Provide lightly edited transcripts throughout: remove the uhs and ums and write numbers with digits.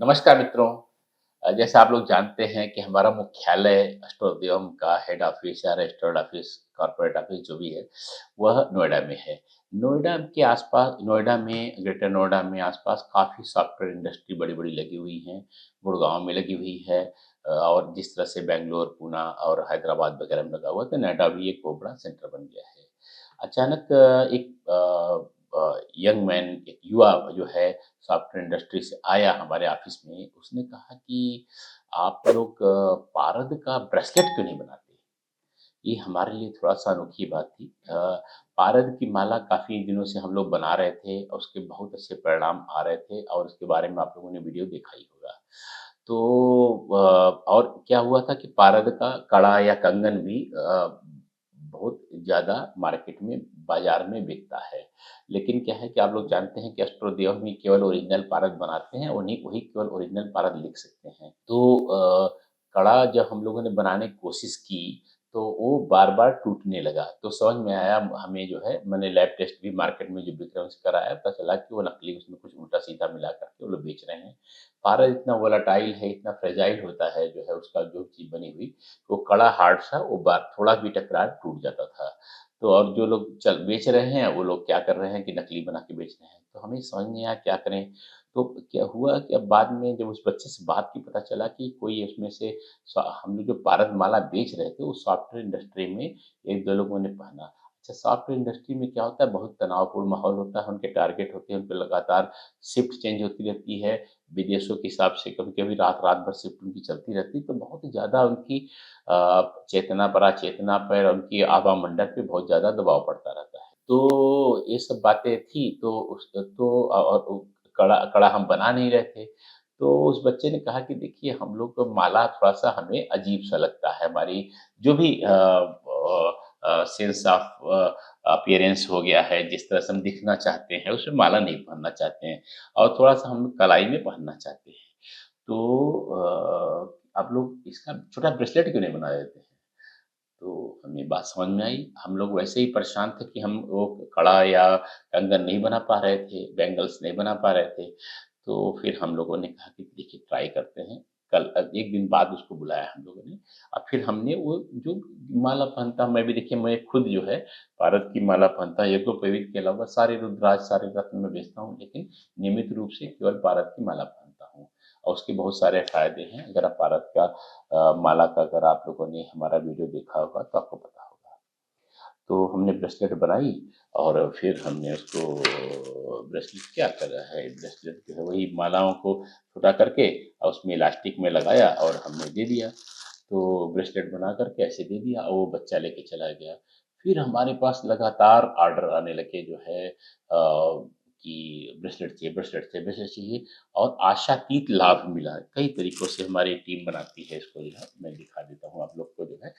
नमस्कार मित्रों। जैसा आप लोग जानते हैं कि हमारा मुख्यालय अस्ट्रोद्यम का हेड ऑफिस या रजिस्टर्ड ऑफिस, कॉर्पोरेट ऑफिस जो भी है, वह नोएडा में है। नोएडा के आसपास नोएडा में ग्रेटर नोएडा में आसपास काफ़ी सॉफ्टवेयर इंडस्ट्री बड़ी-बड़ी लगी हुई हैं। गुड़गाँव में लगी हुई है और जिस तरह से बैंगलोर, पूना और हैदराबाद वगैरह में लगा हुआ है, तो नोएडा भी एक बहुत बड़ा सेंटर बन गया है। अचानक एक यंग मैन, एक युवा जो है सॉफ्टवेयर इंडस्ट्री से आया हमारे ऑफिस में, उसने कहा कि आप लोग पारद का ब्रेसलेट क्यों नहीं बनाते? ये हमारे लिए थोड़ा-सा अनोखी बात थी। पारद की माला काफ़ी दिनों से हम लोग बना रहे थे और उसके बहुत अच्छे परिणाम आ रहे थे और उसके बारे में आप लोगों ने वीडियो देखा ही होगा। तो और क्या हुआ था कि पारद का कड़ा या कंगन भी बहुत ज़्यादा मार्केट में, बाज़ार में बिकता है। लेकिन क्या है कि आप लोग जानते हैं कि अस्ट्रोदेव ही केवल ओरिजिनल पारद बनाते हैं, उन्हीं वही केवल ओरिजिनल पारद लिख सकते हैं। तो कड़ा जब हम लोगों ने बनाने की कोशिश की, तो वो बार-बार टूटने लगा। तो समझ में आया हमें जो है, मैंने लैब टेस्ट भी मार्केट में जो बिक रहा है उससे कराया, पता चला कि वो नकली, उसमें कुछ उल्टा-सीधा मिला कर के वो लोग बेच रहे हैं। पारद इतना वोलेटाइल है, इतना फ्रेजाइल होता है जो है उसका जो चीज़ बनी हुई, वो कड़ा हार्ड सा, वो बार थोड़ा भी टकराए टूट जाता था। तो और जो लोग चल बेच रहे हैं, वो लोग क्या कर रहे हैं कि नकली बना के बेच रहे हैं। तो हमें समझ नहीं आया क्या करें? तो क्या हुआ कि अब बाद में जब उस बच्चे से बात की, पता चला कि कोई उसमें से हम लोग जो पारद माला बेच रहे थे, वो सॉफ्टवेयर इंडस्ट्री में 1-2 लोगों ने पहना। अच्छा, सॉफ्टवेयर इंडस्ट्री में क्या होता है, बहुत तनावपूर्ण माहौल होता है, उनके टारगेट होते हैं, उन पे लगातार शिफ्ट चेंज होती रहती है, विदेशों के हिसाब से कभी-कभी रात-रात भर शिफ्ट उनकी चलती रहती है, तो बहुत ही ज़्यादा उनकी चेतना पर, अचेतना पर, उनकी आवामंडल पे बहुत ज़्यादा दबाव पड़ता रहता है। तो ये सब बातें थी, तो उस तो और कड़ा कड़ा हम बना नहीं रहे थे। तो उस बच्चे ने कहा कि देखिए, हम लोग को माला थोड़ा-सा हमें अजीब-सा लगता है, हमारी जो भी सेंस ऑफ अपीयरेंस हो गया है, जिस तरह से हम दिखना चाहते हैं, उसमें माला नहीं पहनना चाहते हैं और थोड़ा-सा हम लोग कलाई में पहनना चाहते हैं। तो आप लोग इसका छोटा ब्रेसलेट क्यों नहीं बना देते हैं? तो हमें बात समझ में आई। हम लोग वैसे ही परेशान थे कि हम वो कड़ा या कंगन नहीं बना पा रहे थे, बैंगल्स नहीं बना पा रहे थे। तो फिर हम लोगों ने कहा कि देखिए, ट्राई करते हैं। कल 1 दिन बाद उसको बुलाया हम लोगों ने और फिर हमने वो जो माला पहनता, मैं भी देखिए, मैं खुद जो है पारद की माला पहनता, यज्ञोपवीत के अलावा सारे रुद्राक्ष, सारे रत्न मैं बेचता हूँ, लेकिन नियमित रूप से केवल पारद की माला पहनता हूँ और उसके बहुत सारे फ़ायदे हैं। अगर आप पारद का माला का अगर आप लोगों ने हमारा वीडियो देखा होगा तो आपको पता होगा। तो हमने ब्रेसलेट बनाई और फिर हमने उसको ब्रेसलेट क्या करा है, ब्रेसलेट जो है वही मालाओं को छोटा करके और उसमें इलास्टिक में लगाया और हमने दे दिया। तो ब्रेसलेट बना कर के ऐसे दे दिया और वो बच्चा लेके चला गया। फिर हमारे पास लगातार ऑर्डर आने लगे जो है कि ब्रेसलेट चाहिए, ब्रेसलेट चाहिए, ब्रेसलेट चाहिए और आशातीत लाभ मिला। कई तरीकों से हमारी टीम बनाती है इसको, जो है मैं दिखा देता हूँ आप लोग को जो है।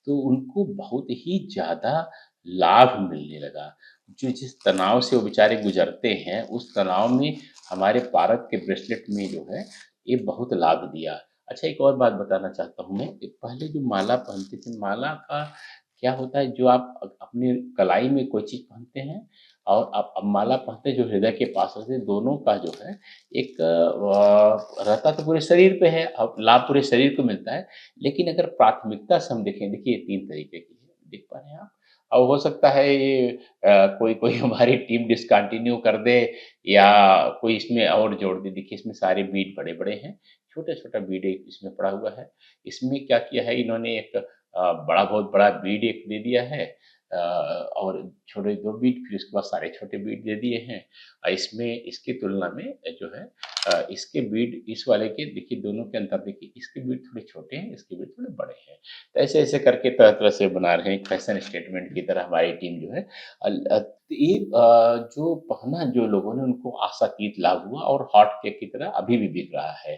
तो उनको बहुत ही ज़्यादा लाभ मिलने लगा। जो जिस तनाव से वो बेचारे गुज़रते हैं, उस तनाव में हमारे भारत के ब्रेसलेट में जो है, ये बहुत लाभ दिया। अच्छा, एक और बात बताना चाहता हूँ मैं कि पहले जो माला पहनते थे, माला का क्या होता है, जो आप अपनी कलाई में कोई चीज़ पहनते हैं और आप अब माला पहनते हैं जो हृदय के पास रहते हैं, दोनों का जो है एक रहता तो पूरे शरीर पे है, अब लाभ पूरे शरीर को मिलता है। लेकिन अगर प्राथमिकता से हम देखें, देखिए ये 3 तरीके की है, देख पा रहे हैं आप? अब हो सकता है ये कोई कोई हमारी टीम डिसकंटिन्यू कर दे या कोई इसमें और जोड़ दे। देखिए, इसमें सारे बीट बड़े-बड़े हैं, छोटा-छोटा बीड एक इसमें पड़ा हुआ है। इसमें क्या किया है इन्होंने, एक बड़ा, बहुत बड़ा बीड एक दे दिया है और छोटे 2 बीट, फिर उसके बाद सारे छोटे बीट दे दिए हैं। इसमें इसकी तुलना में जो है इसके बीट, इस वाले के देखिए, दोनों के अंतर देखिए, इसके बीट थोड़े छोटे हैं, इसके बीट थोड़े बड़े हैं। तो ऐसे-ऐसे करके तरह-तरह से बना रहे हैं, एक फैशन स्टेटमेंट की तरह हमारी टीम जो है ये जो पहना जो लोगों ने, उनको आशातीत लाभ हुआ और हॉट केक की तरह अभी भी बिक रहा है।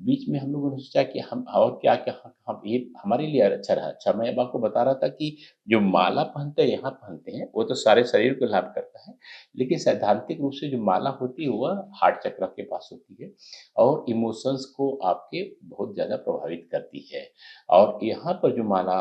बीच में हम लोगों ने सोचा कि हम और क्या-क्या हम ये हमारे लिए अच्छा रहा। अच्छा, मैं अब आपको बता रहा था कि जो माला पहनते हैं, यहाँ पहनते हैं, वो तो सारे शरीर को लाभ करता है। लेकिन सैद्धांतिक रूप से जो माला होती है, वह हार्ट चक्र के पास होती है और इमोशंस को आपके बहुत ज़्यादा प्रभावित करती है। और यहाँ पर जो माला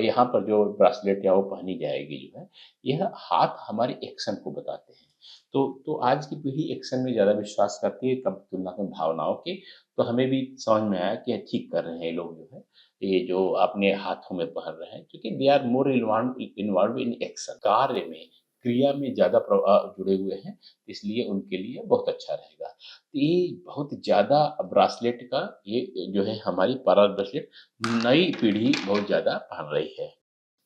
यहाँ पर जो ब्रेसलेट या वो पहनी जाएगी जो है, यह हाथ हमारे एक्शन को बताते हैं। तो आज की पीढ़ी एक्शन में ज़्यादा विश्वास करती है कम तुलना में भावनाओं के, तो हमें भी समझ में आया कि ठीक कर रहे हैं ये लोग जो है, ये जो अपने हाथों में पहन रहे हैं क्योंकि they are more involve in action, कार्य में, क्रिया में ज़्यादा जुड़े हुए हैं, इसलिए उनके लिए बहुत अच्छा रहेगा। तो ये बहुत ज़्यादा ब्रासलेट का ये जो है हमारी पारा ब्रासलेट नई पीढ़ी बहुत ज़्यादा पहन रही है।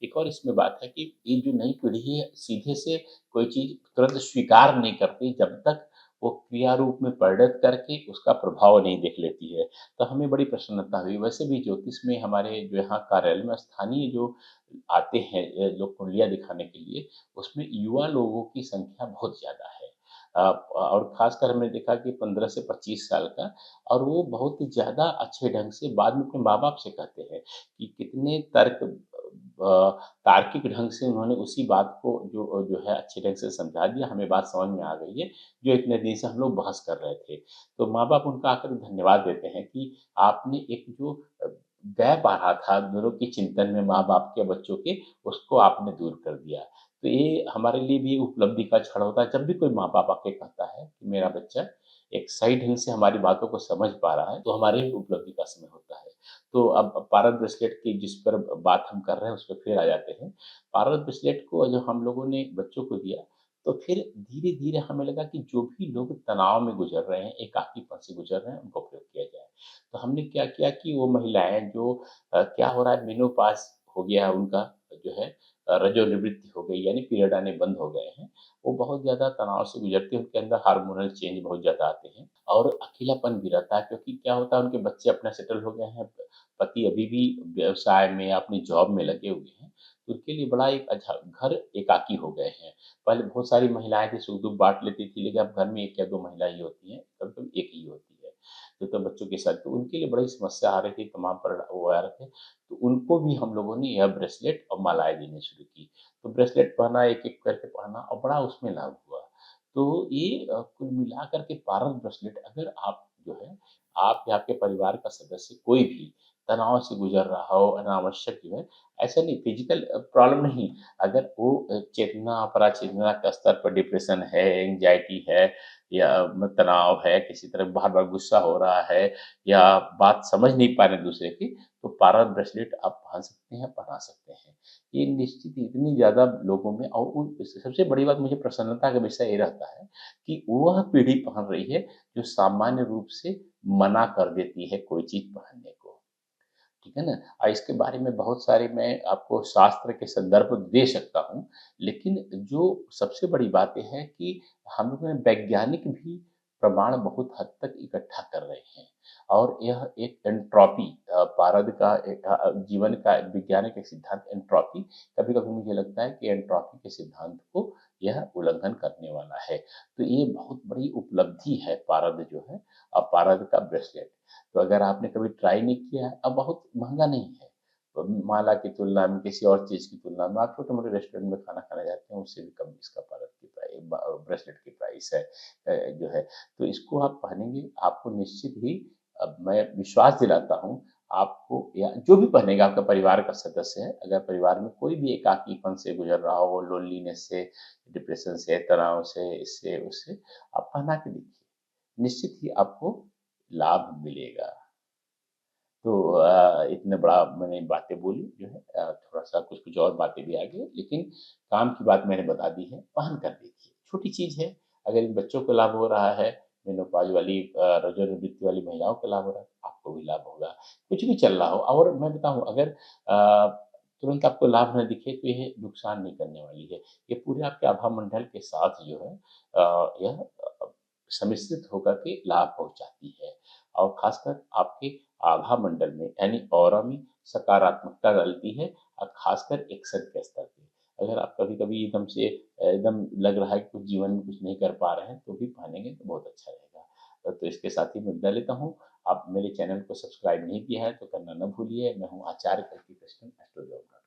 एक और इसमें बात है कि ये जो नई पीढ़ी है सीधे से कोई चीज़ तुरंत स्वीकार नहीं करती जब तक वो क्रिया रूप में परिणत करके उसका प्रभाव नहीं देख लेती है। तो हमें बड़ी प्रसन्नता हुई। वैसे भी ज्योतिष में हमारे जो यहाँ कार्यालय में स्थानीय जो आते हैं लोग कुंडलियाँ दिखाने के लिए, उसमें युवा लोगों की संख्या बहुत ज़्यादा है। और ख़ासकर हमने देखा कि 15 से 25 साल का, और वो बहुत ही ज़्यादा अच्छे ढंग से बाद में अपने माँ-बाप से कहते हैं कि कितने तार्किक ढंग से उन्होंने उसी बात को जो है अच्छे ढंग से समझा दिया, हमें बात समझ में आ गई है, जो इतने दिन से हम लोग बहस कर रहे थे। तो माँ-बाप उनका आकर धन्यवाद देते हैं कि आपने एक जो गैप आ रहा था दोनों के चिंतन में माँ-बाप के, बच्चों के, उसको आपने दूर कर दिया। तो ये हमारे लिए भी उपलब्धि का क्षण होता है, जब भी कोई माँ-बाप आके कहता है कि मेरा बच्चा एक सही ढंग से हमारी बातों को समझ पा रहा है, तो हमारी भी उपलब्धि का समय होता है। तो अब पारद ब्रेसलेट की जिस पर बात हम कर रहे हैं, उस पे फिर आ जाते हैं। पारद ब्रेसलेट को जब हम लोगों ने बच्चों को दिया, तो फिर धीरे-धीरे हमें लगा कि जो भी लोग तनाव में गुज़र रहे हैं, एकाकीपन से गुज़र रहे हैं, उनको प्रयोग किया जाए। तो हमने क्या किया कि वो महिलाएँ जो क्या हो रहा है, मेनोपॉज़ हो गया है उनका जो है, रजोनिवृत्ति हो गई, यानी पीरियड आने बंद हो गए हैं। वो बहुत ज़्यादा तनाव से गुज़रती हैं, उनके अंदर हार्मोनल चेंज बहुत ज़्यादा आते हैं और अकेलापन भी रहता है, क्योंकि क्या होता है, उनके बच्चे अपना सेटल हो गए हैं, पति अभी भी व्यवसाय में या अपनी जॉब में लगे हुए हैं, तो उनके लिए बड़ा एक अच्छा घर एकाकी हो गए हैं। पहले बहुत सारी महिलाएँ थी, सुख-दुःख बाँट लेती थी, लेकिन अब घर में 1 या 2 महिला ही होती हैं, कभी-कभी 1 ही होती है। तो बच्चों के साथ तो उनके लिए बड़ी समस्या आ रही थी, तमाम वो आ रहे थे, तो उनको भी हम लोगों ने यह ब्रेसलेट और मालाएँ देनी शुरू की। तो ब्रेसलेट पहना, एक-एक करके पहना और बड़ा उसमें लाभ हुआ। तो ये कुल मिलाकर के पारद ब्रेसलेट, अगर आप जो है, आप या आपके परिवार का सदस्य कोई भी तनाव से गुज़र रहा हो, अनावश्यक जो है, ऐसा नहीं फिज़िकल प्रॉब्लम नहीं, अगर वो चेतना, पराचेतना का स्तर पर डिप्रेशन है, एंग्ज़ायटी है या तनाव है, किसी तरह बार-बार गुस्सा हो रहा है या बात समझ नहीं पा रहे हैं दूसरे की, तो पारद ब्रेसलेट आप पहन सकते हैं, पहना सकते हैं। ये निश्चित ही इतनी ज़्यादा लोगों में, और उन सबसे बड़ी बात मुझे प्रसन्नता का विषय ये रहता है कि वह पीढ़ी पहन रही है जो सामान्य रूप से मना कर देती है कोई चीज़ पहनने को। ठीक है ना? इसके बारे में बहुत सारे मैं आपको शास्त्र के संदर्भ दे सकता हूँ, लेकिन जो सबसे बड़ी बात ये है कि हम लोग ने वैज्ञानिक भी प्रमाण बहुत हद तक इकट्ठा कर रहे हैं, और यह एक एन्ट्रॉपी पारद का एक जीवन का वैज्ञानिक एक सिद्धांत एन्ट्रॉपी, कभी-कभी मुझे लगता है कि एन्ट्रॉपी के सिद्धांत को यह उल्लंघन करने वाला है। तो ये बहुत बड़ी उपलब्धि है पारद जो है, पारद का ब्रेसलेट। तो अगर आपने कभी ट्राई नहीं किया है, अब बहुत महँगा नहीं है। तो माला की तुलना में, किसी और चीज़ की तुलना में, आप छोटे-मोटे रेस्टोरेंट में खाना खाने जाते हैं, उससे भी कम इसका भारत की ब्रेसलेट की प्राइस है, जो है। तो इसको आप पहनेंगे, आपको निश्चित ही, मैं विश्वास दिलाता हूँ, आपको या जो भी पहनेगा आपका परिवार का सदस्य है, अगर परिवार में कोई भी एकाकीपन से गुज़र रहा हो, लोनलीनेस से, डिप्रेशन से, तनाव से, इससे, उससे, आप पहना के देखिए। निश्चित ही आपको लाभ मिलेगा। तो इतने बड़ा मैंने बातें बोली जो है, थोड़ा-सा कुछ-कुछ और बातें भी आ गई, लेकिन काम की बात मैंने बता दी है, पहन कर देखिए। छोटी चीज़ है, अगर इन बच्चों को लाभ हो रहा है, मेनोपॉज़ वाली रजोनिवृत्ति वाली महिलाओं को लाभ हो रहा है, आपको भी लाभ होगा। कुछ भी चल रहा हो, और मैं बताऊँ, अगर तुरंत आपको लाभ ना दिखे तो ये नुकसान नहीं करने वाली है। ये पूरे आपके आभा मंडल के साथ जो है, यह सम्मिश्रित होकर के लाभ पहुँचाती है, और ख़ासकर आपके आभा मंडल में, यानी ऑरा में सकारात्मकता डलती है, और ख़ासकर एक्शन के स्तर पे। अगर आप कभी-कभी एकदम से एकदम लग रहा है कि कुछ जीवन में कुछ नहीं कर पा रहे हैं, तो भी पहनेंगे तो बहुत अच्छा रहेगा। तो इसके साथ ही मैं विदा लेता हूँ। आप मेरे चैनल को सब्सक्राइब नहीं किया है तो करना ना भूलिए। मैं हूँ आचार्य कल्की कृष्णन, एस्ट्रोलॉगर।